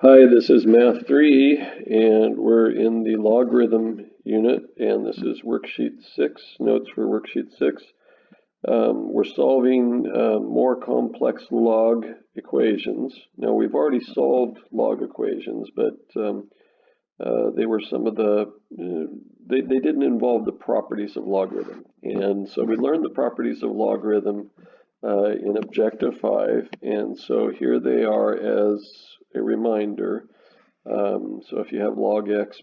Hi, this is Math 3, and we're in the logarithm unit, and this is worksheet 6, notes for worksheet 6. We're solving more complex log equations. Now, we've already solved log equations, but they were some of the, they didn't involve the properties of logarithm. And so we learned the properties of logarithm in Objective 5, and so here they are as a reminder. So if you have log x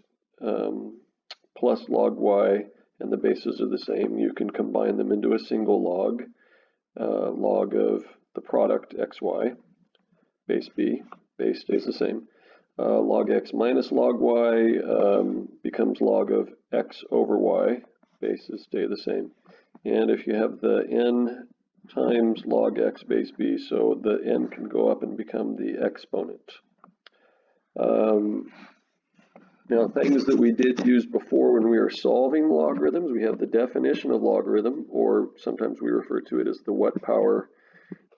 plus log y and the bases are the same, you can combine them into a single log, log of the product xy, base b, base stays the same. Log x minus log y becomes log of x over y, bases stay the same. And if you have the n times log x base b, so the n can go up and become the exponent. Now, things that we did use before when we were solving logarithms, we have the definition of logarithm, or sometimes we refer to it as the what power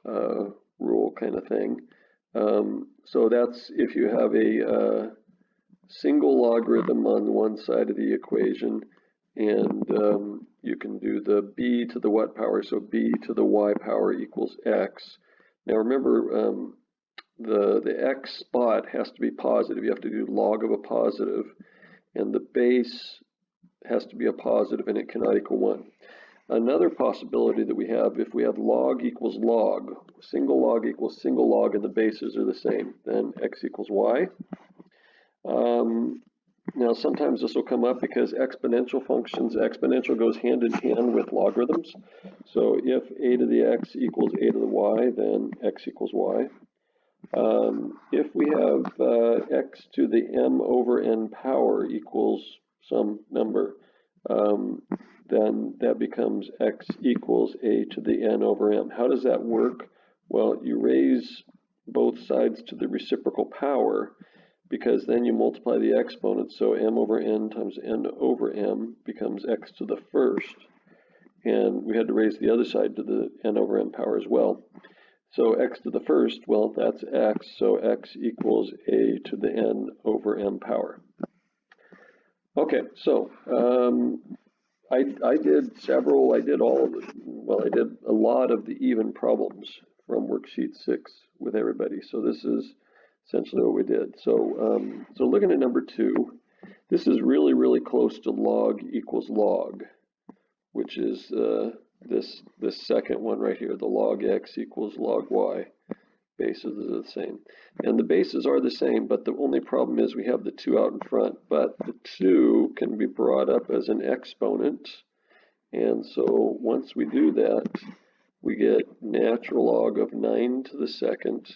rule kind of thing. So that's if you have a single logarithm on one side of the equation, and you can do the b to the what power, so b to the y power equals x. Now remember, the x spot has to be positive. You have to do log of a positive, and the base has to be a positive, and it cannot equal 1. Another possibility that we have, if we have log equals log, single log equals single log, and the bases are the same, then x equals y. Now sometimes this will come up because exponential functions, exponential goes hand in hand with logarithms. So if a to the x equals a to the y, then x equals y. If we have x to the m over n power equals some number, then that becomes x equals a to the n over m. How does that work? Well, you raise both sides to the reciprocal power, because then you multiply the exponents, so m over n times n over m becomes x to the first, and we had to raise the other side to the n over m power as well. So x to the first, well, that's x, so x equals a to the n over m power. Okay, so I did a lot of the even problems from worksheet 6 with everybody. So this is essentially what we did. So so looking at number 2, this is really, really close to log equals log, which is this second one right here, the log x equals log y. Bases are the same. And the bases are the same, but the only problem is we have the 2 out in front, but the 2 can be brought up as an exponent. And so once we do that, we get natural log of 9 to the second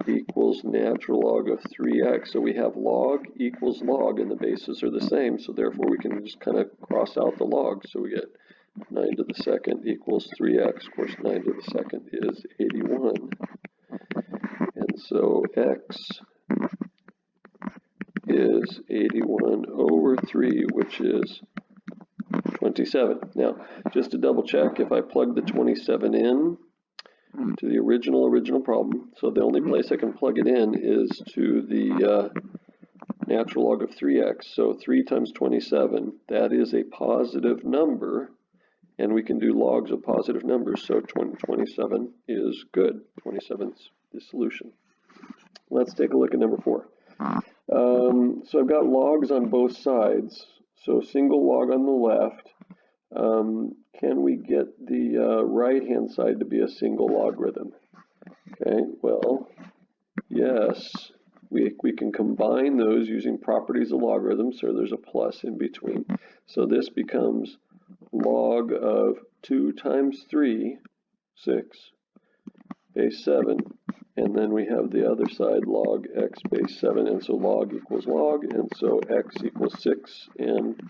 equals natural log of 3x. So we have log equals log, and the bases are the same, so therefore we can just kind of cross out the log. So we get 9 to the second equals 3x. Of course, 9 to the second is 81. And so x is 81 over 3, which is 27. Now, just to double check, if I plug the 27 in to the original problem, so the only place I can plug it in is to the natural log of 3x. So 3 times 27, that is a positive number, and we can do logs of positive numbers, so 27 is good. 27 is the solution. Let's take a look at number 4. So I've got logs on both sides, so single log on the left. Can we get the right-hand side to be a single logarithm? Okay, well, yes, we can combine those using properties of logarithms, so there's a plus in between. So this becomes log of 2 times 3, 6, base 7, and then we have the other side, log x base 7, and so log equals log, and so x equals 6, and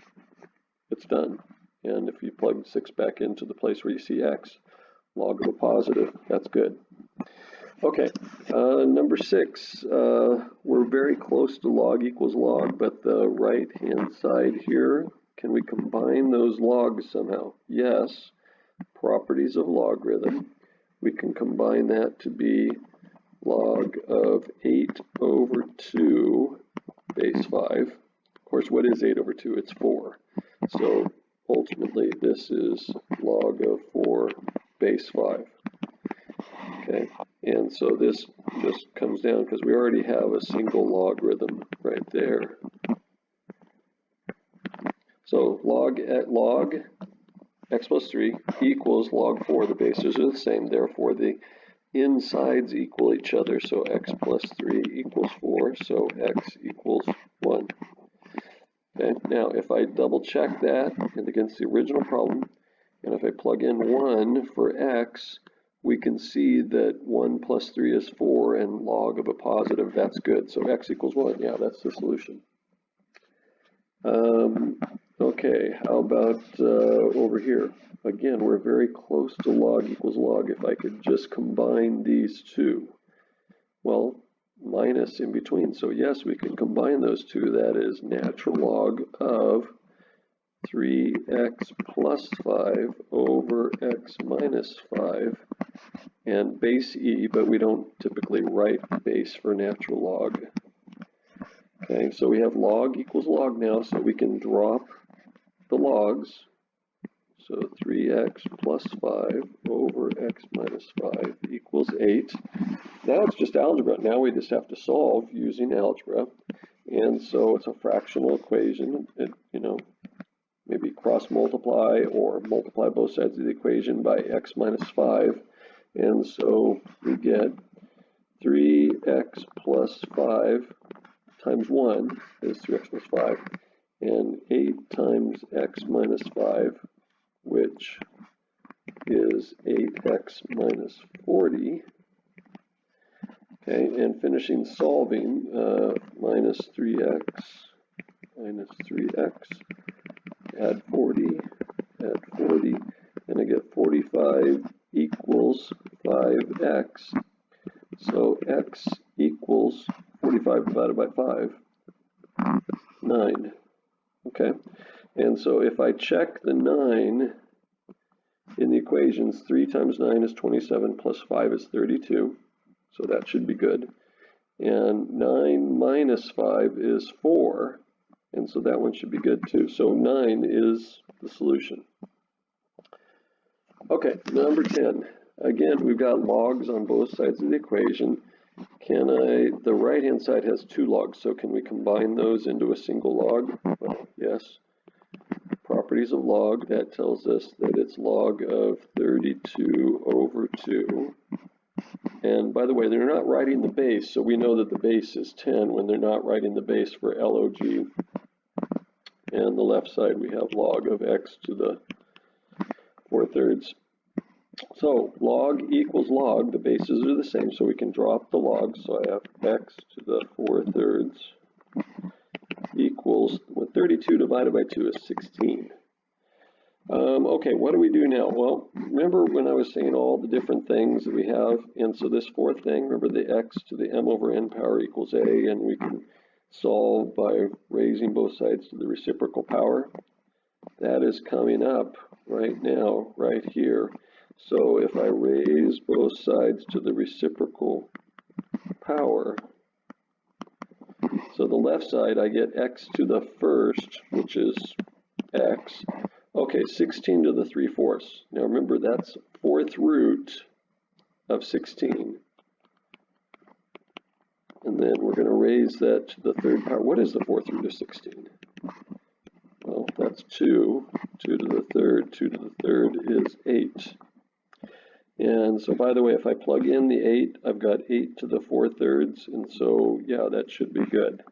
it's done. And if you plug 6 back into the place where you see x, log of a positive, that's good. Okay, number 6, we're very close to log equals log, but the right-hand side here, can we combine those logs somehow? Yes, properties of logarithm. We can combine that to be log of 8 over 2 base 5. Of course, what is 8 over 2? It's 4. So ultimately, this is log of 4 base 5. Okay, and so this just comes down because we already have a single logarithm right there. So log x plus 3 equals log 4. The bases are the same, therefore the insides equal each other. So x plus 3 equals 4, so x equals 1. Okay, now if I double check that against the original problem, and if I plug in 1 for x, we can see that 1 plus 3 is 4, and log of a positive, that's good. So x equals 1, yeah, that's the solution. Okay, how about over here? Again, we're very close to log equals log. If I could just combine these two. Well, minus in between. So yes, we can combine those two. That is natural log of 3x plus 5 over x minus 5 and base e, but we don't typically write base for natural log. Okay, so we have log equals log now, so we can drop the logs. So 3x plus 5 over x minus 5 equals 8. Now it's just algebra. Now we just have to solve using algebra. And so it's a fractional equation. Maybe cross multiply or multiply both sides of the equation by x minus 5. And so we get 3x plus 5 times 1 is 3x plus 5, and 8 times x minus 5, which is 8x minus 40. Okay, and finishing solving, minus 3x, add 40, and I get 45 equals 5x. So x equals 45 divided by 5, 9. Okay, and so if I check the 9 in the equations, 3 times 9 is 27 plus 5 is 32. So that should be good. And 9 minus 5 is 4. And so that one should be good too. So 9 is the solution. Okay, number 10. Again, we've got logs on both sides of the equation. The right-hand side has 2 logs, so can we combine those into a single log? Well, yes. Properties of log, that tells us that it's log of 32 over 2. And by the way, they're not writing the base, so we know that the base is 10 when they're not writing the base for log. And the left side we have log of x to the 4/3. So log equals log, the bases are the same, so we can drop the logs. So I have x to the 4/3 equals, 32 divided by 2 is 16. Okay, what do we do now? Well, remember when I was saying all the different things that we have? And so this fourth thing, remember the x to the m over n power equals a, and we can solve by raising both sides to the reciprocal power. That is coming up right now, right here. So if I raise both sides to the reciprocal power, so the left side I get x to the first, which is x. Okay, 16 to the 3/4. Now remember, that's 4th root of 16. And then we're going to raise that to the 3rd power. What is the 4th root of 16? Well, that's 2. 2 to the 3rd. 2 to the 3rd is 8. And so, by the way, if I plug in the 8, I've got 8 to the 4/3. And so, yeah, that should be good.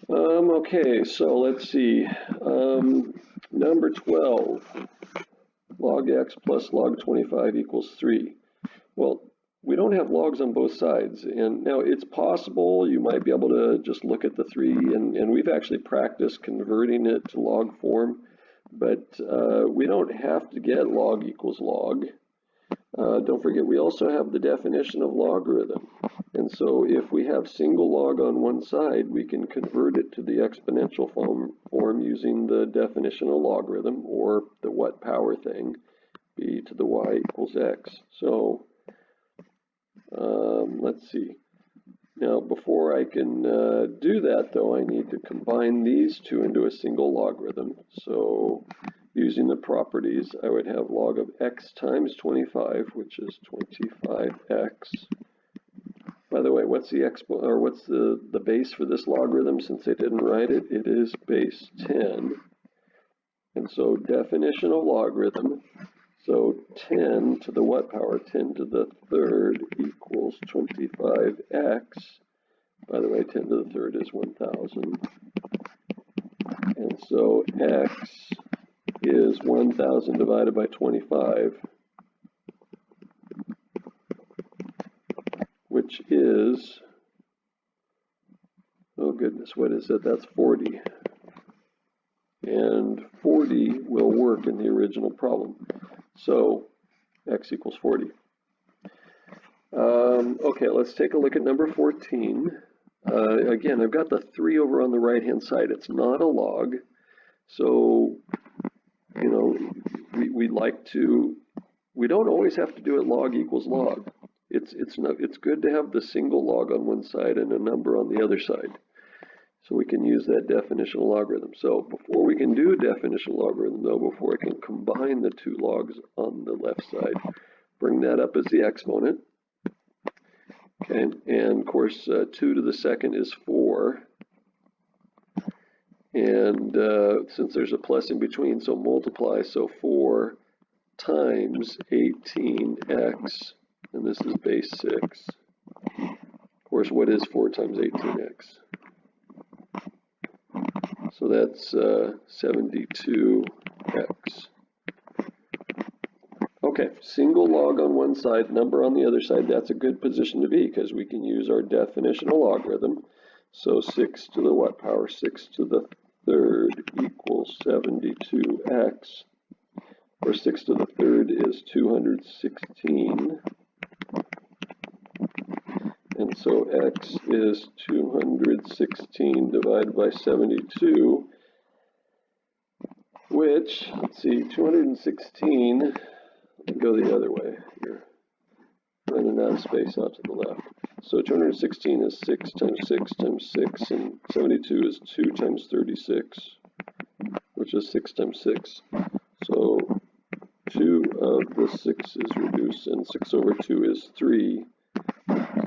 Okay, so let's see. Number 12, log x plus log 25 equals 3. Well, we don't have logs on both sides. And now it's possible you might be able to just look at the 3, and we've actually practiced converting it to log form, but we don't have to get log equals log. Don't forget, we also have the definition of logarithm. And so if we have single log on one side, we can convert it to the exponential form using the definitional logarithm, or the what power thing, b to the y equals x. So Let's see. Now, before I can do that, though, I need to combine these two into a single logarithm. So, using the properties, I would have log of x times 25, which is 25x. By the way, what's the base for this logarithm? Since I didn't write it, it is base 10. And so, definitional logarithm. So 10 to the what power? 10 to the third equals 25x. By the way, 10 to the third is 1,000. And so x is 1,000 divided by 25, which is, oh goodness, what is it? That's 40. And 40 will work in the original problem. So x equals 40. Okay, let's take a look at number 14. Again, I've got the 3 over on the right-hand side. It's not a log. So, you know, we don't always have to do it log equals log. It's good to have the single log on one side and a number on the other side. So we can use that definitional logarithm. So before we can do definitional logarithm, though, before I can combine the two logs on the left side, bring that up as the exponent. Okay, and of course 2 to the second is 4. And since there's a plus in between, so multiply, so 4 times 18x, and this is base 6. Of course, what is 4 times 18x? So that's 72x. Okay, single log on one side, number on the other side. That's a good position to be because we can use our definitional logarithm. So 6 to the what power? 6 to the third equals 72x, or 6 to the third is 216. And so x is 216 divided by 72, which, let's see, 216, let me go the other way here, running out of space out to the left. So 216 is 6 times 6 times 6, and 72 is 2 times 36, which is 6 times 6. So 2 of the 6 is reduced, and 6 over 2 is 3.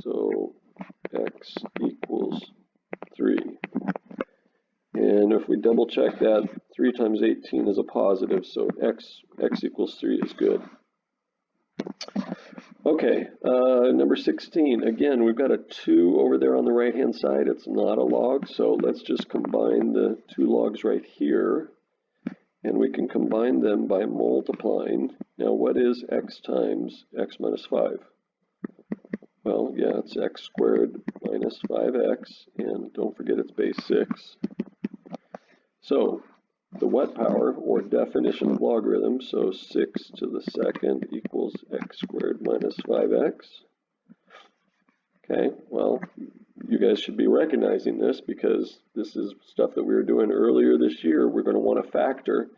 So x equals 3. And if we double check that, 3 times 18 is a positive, so x equals 3 is good. Okay, number 16. Again, we've got a 2 over there on the right-hand side. It's not a log, so let's just combine the two logs right here. And we can combine them by multiplying. Now, what is x times x minus 5? Well, yeah, it's x squared minus 5x, and don't forget it's base 6. So, the what power, or definition of logarithm, so 6 to the second equals x squared minus 5x. Okay, well, you guys should be recognizing this because this is stuff that we were doing earlier this year. We're going to want to factor.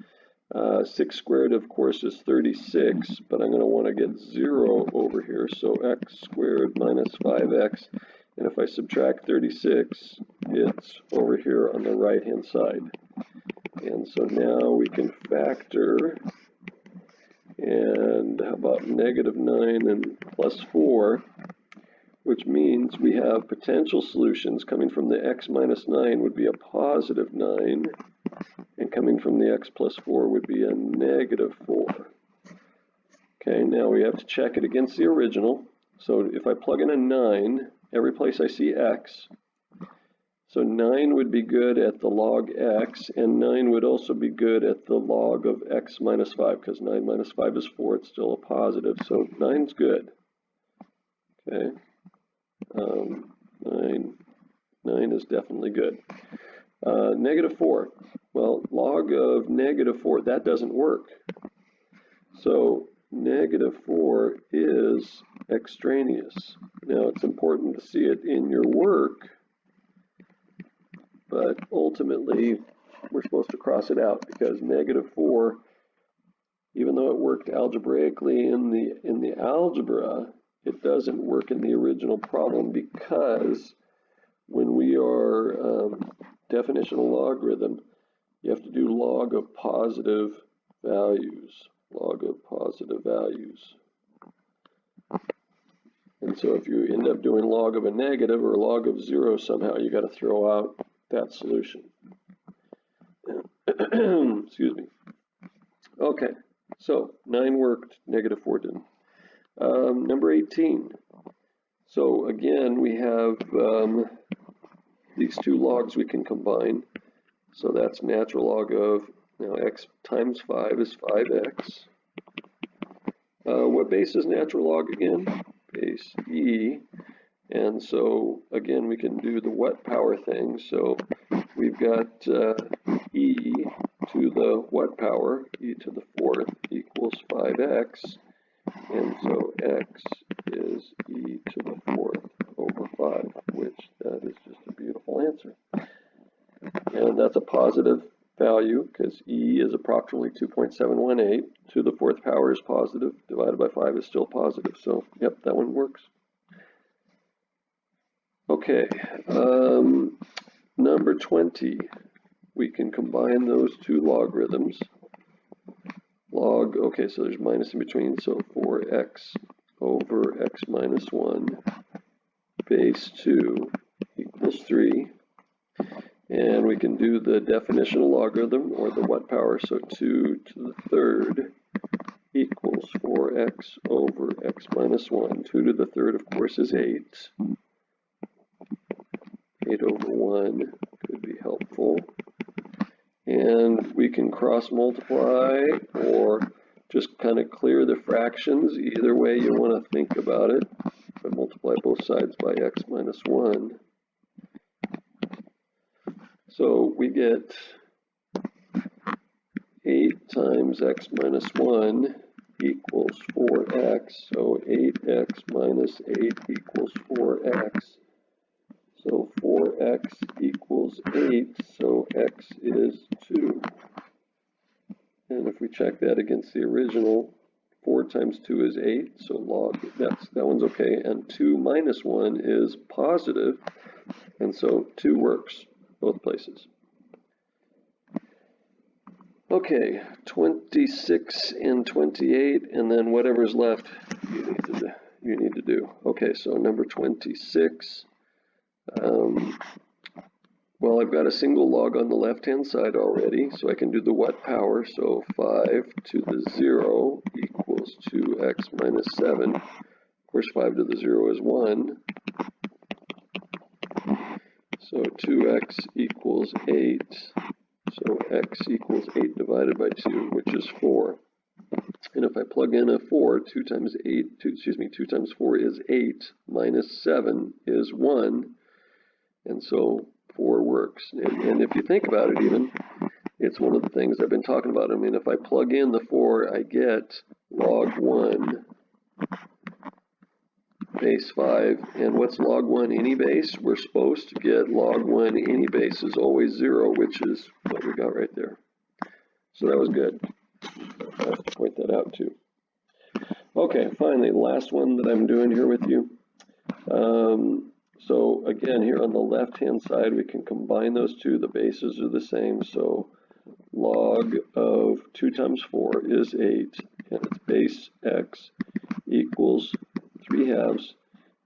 6 squared, of course, is 36, but I'm going to want to get 0 over here, so x squared minus 5x, and if I subtract 36, it's over here on the right-hand side. And so now we can factor, and how about negative 9 and plus 4, which means we have potential solutions. Coming from the x minus 9 would be a positive 9, and coming from the x plus 4 would be a negative 4. Okay, now we have to check it against the original. So if I plug in a 9, every place I see x, so 9 would be good at the log x, and 9 would also be good at the log of x minus 5, because 9 minus 5 is 4, it's still a positive, so 9's good. Okay, 9 is definitely good. Negative 4, well, log of negative 4, that doesn't work. So negative 4 is extraneous. Now it's important to see it in your work, but ultimately we're supposed to cross it out because negative 4, even though it worked algebraically in the algebra, it doesn't work in the original problem because when we are definitional logarithm, you have to do log of positive values, log of positive values. And so if you end up doing log of a negative or log of 0 somehow, you got to throw out that solution. Excuse me. Okay, so 9 worked, -4 didn't. Number 18. So again, we have these two logs we can combine. So that's natural log of, now x times 5 is 5x. What base is natural log again? Base e. And so again, we can do the what power thing. So we've got e to the what power, e to the 4th equals 5x. And so x is e to the 4th over 5, which that is just a beautiful answer. And that's a positive value because e is approximately 2.718. To the 4th power is positive, divided by 5 is still positive. So, yep, that one works. Okay, number 20. We can combine those two logarithms. Log, okay, so there's minus in between, so 4x over x minus 1 base 2 equals 3. And we can do the definitional logarithm, or the what power, so 2 to the 3rd equals 4x over x minus 1. 2 to the 3rd, of course, is 8. 8 over 1 could be helpful. And we can cross multiply or just kind of clear the fractions. Either way you want to think about it. If I multiply both sides by x minus 1. So we get 8 times x minus 1 equals 4x. So 8x minus 8 equals 4x. So 4x equals 8, so x is 2. And if we check that against the original, 4 times 2 is 8, so log, that one's okay. And 2 minus 1 is positive, and so 2 works both places. Okay, 26 and 28, and then whatever's left you need to do. Okay, so number 26. Well, I've got a single log on the left-hand side already, so I can do the what power. So 5 to the 0 equals 2x minus 7. Of course, 5 to the 0 is 1. So 2x equals 8. So x equals 8 divided by 2, which is 4. And if I plug in a 4, 2 times 4 is 8, minus 7 is 1. And so 4 works. And if you think about it even, it's one of the things I've been talking about. I mean, if I plug in the 4, I get log 1 base 5. And what's log 1 any base? We're supposed to get log 1 any base is always 0, which is what we got right there. So that was good. I have to point that out too. Okay, finally, last one that I'm doing here with you. So again, here on the left-hand side, we can combine those two. The bases are the same. So log of 2 times 4 is 8, and its base x equals 3/2.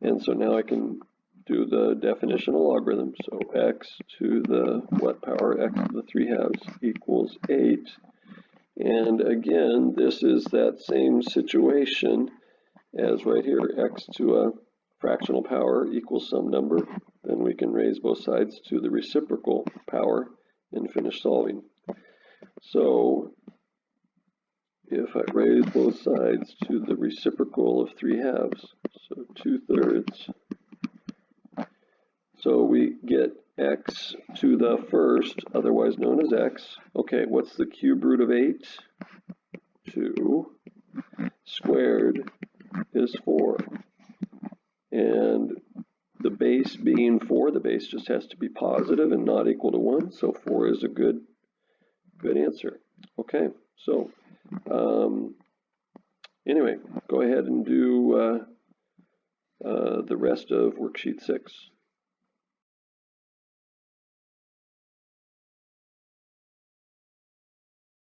And so now I can do the definitional logarithm. So x to the what power, x to the 3/2 equals 8. And again, this is that same situation as right here, x to a fractional power equals some number. Then we can raise both sides to the reciprocal power and finish solving. So if I raise both sides to the reciprocal of 3/2, so 2/3, so we get x to the 1st, otherwise known as x. Okay, what's the cube root of 8? 2 squared is 4. And the base being 4, the base just has to be positive and not equal to 1, so 4 is a good answer. Okay, so anyway, go ahead and do the rest of worksheet 6.